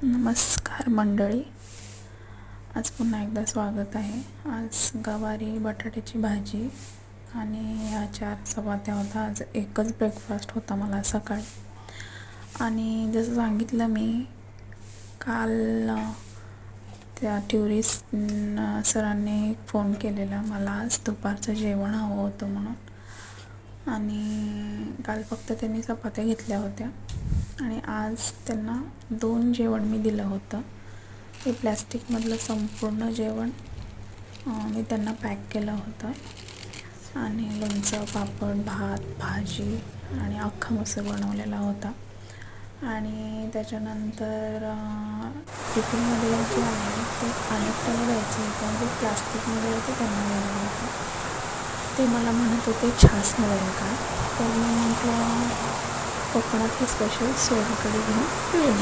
नमस्कार मंडळी, आज पुन्हा एकदा स्वागत आहे. आज गवारी बटाट्याची भाजी आणि या 4 चपात्या होता. आज एकच ब्रेकफास्ट होता मला सकाळी. आणि जसं सांगितलं मी काल, त्या टुरिस्ट सरांनी फोन केलेला मला आज दुपारचं जेवण हवं होतं म्हणून. आणि काल फक्त त्यांनी चपात्या घेतल्या होत्या आणि आज त्यांना 2 जेवण मी दिलं होतं. ते प्लॅस्टिकमधलं संपूर्ण जेवण मी त्यांना पॅक केलं होतं आणि लोणचं, पापड, भात, भाजी आणि अख्खा मसूर बनवलेला होता. आणि त्याच्यानंतर टिफिनमध्ये जे आहे ते अनेकट्याला द्यायचं होतं, जे प्लॅस्टिकमध्ये होते त्यांना द्यायचं होतं. ते मला म्हणत होते छास मिळेल का, तर मी म्हटलं कोकणातली स्पेशल सोलकढी घेऊन पिऊन